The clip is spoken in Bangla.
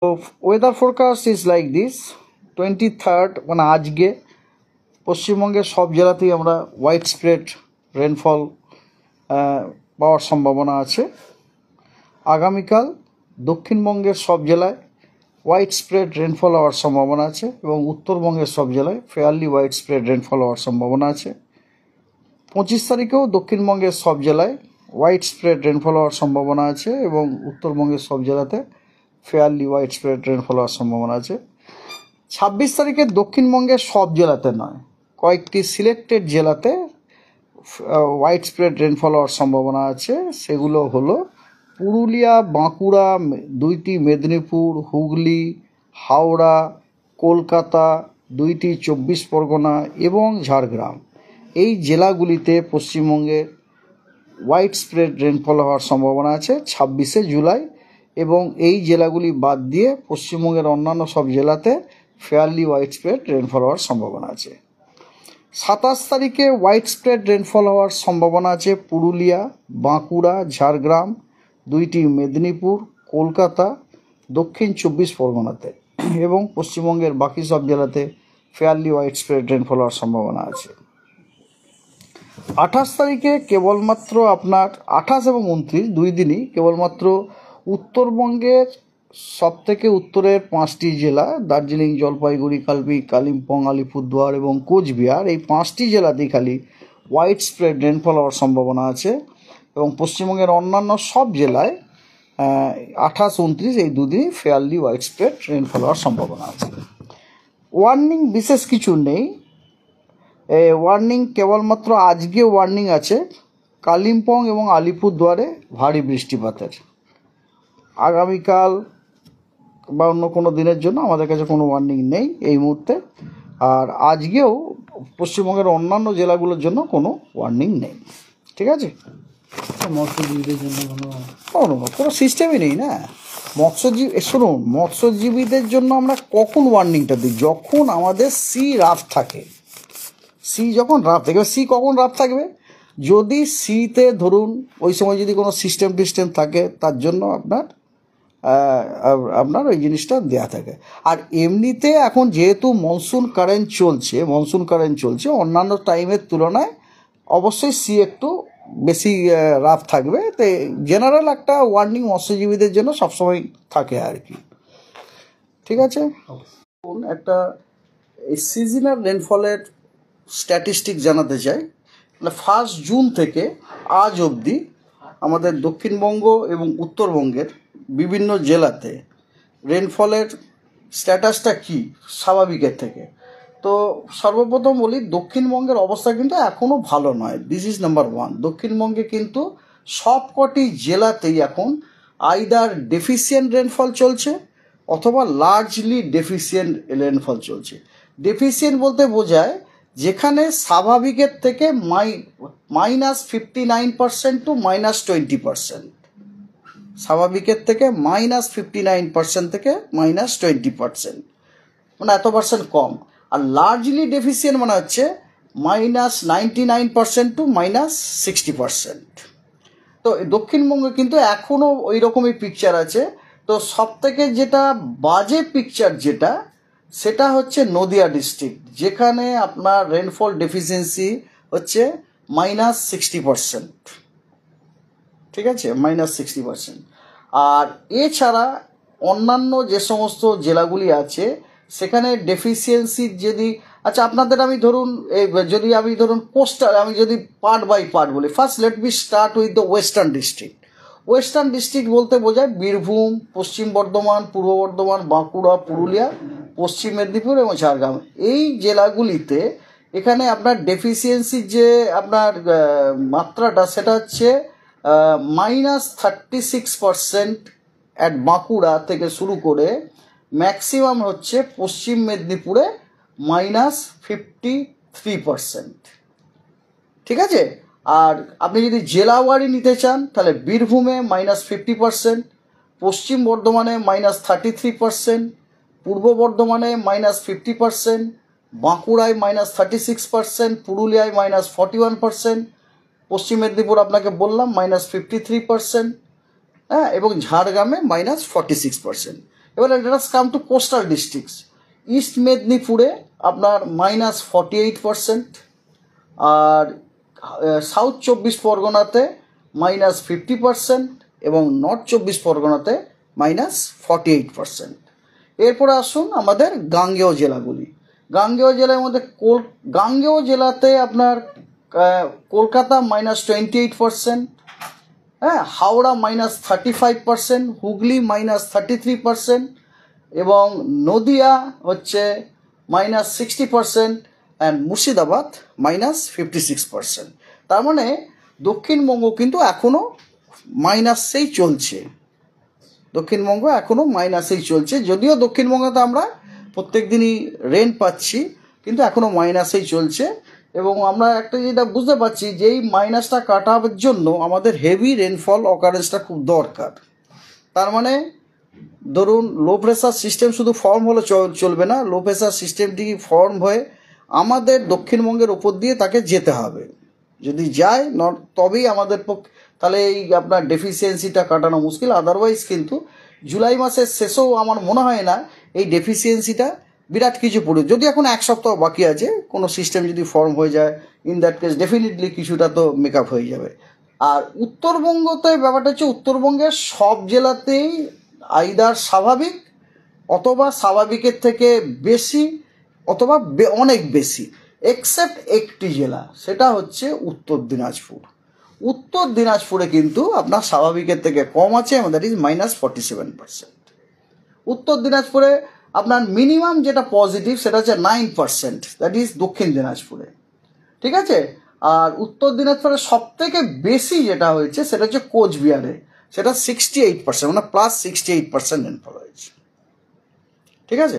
Weather forecast is like this. 23rd মানে আজকে পশ্চিমবঙ্গের সব জেলাতেই আমরা হোয়াইট স্প্রেড রেনফল পাওয়ার সম্ভাবনা আছে। আগামীকাল দক্ষিণবঙ্গের সব জেলায় হোয়াইট স্প্রেড রেনফল হওয়ার সম্ভাবনা আছে এবং উত্তরবঙ্গের সব জেলায় ফেয়ারলি হোয়াইট স্প্রেড রেনফল হওয়ার সম্ভাবনা আছে। 25 তারিখেও দক্ষিণবঙ্গের সব জেলায় হোয়াইট স্প্রেড রেনফল হওয়ার সম্ভাবনা আছে এবং উত্তরবঙ্গের সব জেলাতে ফেয়ারলি হোয়াইট স্প্রেড রেনফল হওয়ার সম্ভাবনা আছে। 26 তারিখে দক্ষিণবঙ্গের সব জেলাতে নয়, কয়েকটি সিলেক্টেড জেলাতে হোয়াইট স্প্রেড রেনফল হওয়ার সম্ভাবনা আছে। সেগুলো হলো পুরুলিয়া, বাঁকুড়া, দুইটি মেদিনীপুর, হুগলি, হাওড়া, কলকাতা, দুইটি 24 পরগনা এবং ঝাড়গ্রাম। এই জেলাগুলিতে পশ্চিমবঙ্গের হোয়াইট স্প্রেড রেনফল হওয়ার সম্ভাবনা আছে 26শে জুলাই, এবং এই জেলাগুলি বাদ দিয়ে পশ্চিমবঙ্গের অন্যান্য সব জেলাতে ফেয়ারলি হোয়াইট স্প্রেড রেনফল হওয়ার সম্ভাবনা আছে। 27 তারিখে হোয়াইট স্প্রেড রেনফল হওয়ার সম্ভাবনা আছে পুরুলিয়া, বাঁকুড়া, ঝাড়গ্রাম, দুইটি মেদিনীপুর, কলকাতা, দক্ষিণ 24 পরগনাতে এবং পশ্চিমবঙ্গের বাকি সব জেলাতে ফেয়ারলি হোয়াইট স্প্রেড রেনফল হওয়ার সম্ভাবনা আছে। 28 তারিখে কেবলমাত্র আপনার 28 এবং 29 দুই দিনই কেবলমাত্র উত্তরবঙ্গের সবথেকে উত্তরের 5টি জেলা দার্জিলিং, জলপাইগুড়ি, কালিম্পং, আলিপুরদুয়ার এবং কোচবিহার, এই 5টি জেলাতেই খালি হোয়াইট স্প্রেড রেনফল হওয়ার সম্ভাবনা আছে এবং পশ্চিমবঙ্গের অন্যান্য সব জেলায় 28, 29 এই দুদিনই ফেয়ারলি হোয়াইট স্প্রেড রেনফল হওয়ার সম্ভাবনা আছে। ওয়ার্নিং বিশেষ কিছু নেই। ওয়ার্নিং কেবলমাত্র আজকে ওয়ার্নিং আছে কালিম্পং এবং আলিপুরদুয়ারে ভারী বৃষ্টিপাতের। আগামীকাল বা অন্য কোনো দিনের জন্য আমাদের কাছে কোনো ওয়ার্নিং নেই এই মুহূর্তে। আর আজকেও পশ্চিমবঙ্গের অন্যান্য জেলাগুলোর জন্য কোনো ওয়ার্নিং নেই। ঠিক আছে, মৎস্যজীবীদের জন্য কোনো সিস্টেমই নেই না। মৎস্যজীবীদের জন্য আমরা কখন ওয়ার্নিংটা দিই? যখন আমাদের সি রাফ থাকে। সি যখন রাফ থাকে, সি কখন রাফ থাকবে? যদি সিতে ধরুন ওই সময় যদি কোনো সিস্টেম থাকে তার জন্য আপনার ওই জিনিসটা দেওয়া থাকে। আর এমনিতে এখন যেহেতু মনসুন কারেন্ট চলছে অন্যান্য টাইমের তুলনায় অবশ্যই সি একটু বেশি রাফ থাকবে। তো জেনারেল একটা ওয়ার্নিং মৎস্যজীবীদের জন্য সবসময় থাকে আর কি। ঠিক আছে, একটা সিজনাল রেনফলের স্ট্যাটিস্টিক জানাতে চাই। 1 জুন থেকে আজ অবধি আমাদের দক্ষিণবঙ্গ এবং উত্তরবঙ্গের বিভিন্ন জেলাতে রেনফলের স্ট্যাটাসটা কি স্বাভাবিকের থেকে। তো সর্বপ্রথম বলি, দক্ষিণবঙ্গের অবস্থা কিন্তু এখনও ভালো নয়। This is number 1। দক্ষিণবঙ্গে কিন্তু সবকটি জেলাতেই এখন আইদার ডেফিসিয়েন্ট রেনফল চলছে অথবা লার্জলি ডেফিসিয়েন্ট রেনফল চলছে। ডেফিসিয়েন্ট বলতে বোঝায় যেখানে স্বাভাবিকের থেকে -59% টু -20%, স্বাভাবিকের থেকে -59% থেকে -20%, মানে এত পার্সেন্ট কম। আর লার্জলি ডেফিসিয়েন্ট মানে হচ্ছে -99% টু -60%। তো দক্ষিণবঙ্গে কিন্তু এখনও ওই রকমই পিকচার আছে। তো সব থেকে যেটা বাজে পিকচার সেটা হচ্ছে নদিয়া ডিস্ট্রিক্ট, যেখানে আপনার রেনফল ডেফিসিয়েন্সি হচ্ছে -60%। ঠিক আছে, -60%। আর এছাড়া অন্যান্য যে সমস্ত জেলাগুলি আছে সেখানে ডেফিসিয়েন্সির আপনাদের আমি ধরুন কোস্টাল, আমি যদি পার্ট বাই পার্ট বলি, first let me start with the western district. Western district বলতে বোঝায় বীরভূম, পশ্চিম বর্ধমান, পূর্ব বর্ধমান, বাঁকুড়া, পুরুলিয়া, পশ্চিম মেদিনীপুর এবং ঝাড়গ্রাম। এই জেলাগুলিতে এখানে আপনার ডেফিসিয়েন্সির যে আপনার মাত্রাটা সেটা হচ্ছে -36% অ্যাট বাঁকুড়া থেকে শুরু করে ম্যাক্সিমাম হচ্ছে পশ্চিম মেদিনীপুরে -53%। ঠিক আছে, আর আপনি যদি জেলাওয়ারি নিতে চান তাহলে বীরভূমে -50%, পশ্চিম বর্ধমানে -33%, পূর্ব বর্ধমানে -50%, বাঁকুড়ায় -36%, পুরুলিয়ায় -41%, পশ্চিম মেদিনীপুর আপনাকে বললাম -53%, হ্যাঁ, এবং ঝাড়গ্রামে -46%। এবার let us come to coastal districts. East মেদিনীপুরে আপনার -48%, আর সাউথ 24 পরগনাতে -50% এবং নর্থ 24 পরগনাতে -48%। এরপরে আসুন আমাদের গাঙ্গেয় জেলাগুলি। গাঙ্গেয় জেলার মধ্যে গাঙ্গেয় জেলাতে আপনার কলকাতা -28%, হ্যাঁ, হাওড়া -35%, হুগলি -33% এবং নদিয়া হচ্ছে -60% অ্যান্ড মুর্শিদাবাদ -56%। তার মানে দক্ষিণবঙ্গ কিন্তু এখনও মাইনাসেই চলছে, দক্ষিণবঙ্গ এখনও মাইনাসেই চলছে। যদিও দক্ষিণবঙ্গতে আমরা প্রত্যেক দিনই রেন পাচ্ছি, কিন্তু এখনও মাইনাসেই চলছে। এবং আমরা একটা যেটা বুঝতে পারছি যে এই মাইনাসটা কাটাবার জন্য আমাদের হেভি রেনফল অকারেন্সটা খুব দরকার। তার মানে ধরুন লো প্রেশার সিস্টেম শুধু ফর্ম হলে চলবে না, লো প্রেশার সিস্টেমটি ফর্ম হয়ে আমাদের দক্ষিণবঙ্গের ওপর দিয়ে তাকে যেতে হবে। যদি যায় তবেই আমাদের পক্ষে তাহলে এই আপনার ডেফিসিয়েন্সিটা কাটানো মুশকিল। আদারওয়াইজ কিন্তু জুলাই মাসের শেষেও আমার মনে হয় না এই ডেফিসিয়েন্সিটা বিরাট কিছু পড়ে। যদি এখন 1 সপ্তাহ বাকি আছে, কোনো সিস্টেম যদি ফর্ম হয়ে যায়, ইন দ্যাট কেস ডেফিনেটলি কিছুটা তো মেকআপ হয়ে যাবে। আর উত্তরবঙ্গতে ব্যাপারটা হচ্ছে উত্তরবঙ্গের সব জেলাতেই আইদার স্বাভাবিক অথবা স্বাভাবিকের থেকে বেশি অথবা অনেক বেশি, এক্সেপ্ট একটি জেলা, সেটা হচ্ছে উত্তর দিনাজপুর। উত্তর দিনাজপুরে কিন্তু আপনার স্বাভাবিকের থেকে কম আছে, এবং দ্যাট ইজ -47%। উত্তর দিনাজপুরে আপনার মিনিমাম যেটা পজিটিভ সেটা হচ্ছে 9%, দ্যাট ইজ দক্ষিণ দিনাজপুরে, ঠিক আছে। আর উত্তর দিনাজপুরে সব থেকে বেশি যেটা হয়েছে সেটা হচ্ছে কোচবিহারে, সেটা 68%, মানে +68% রেনফল হয়েছে, ঠিক আছে।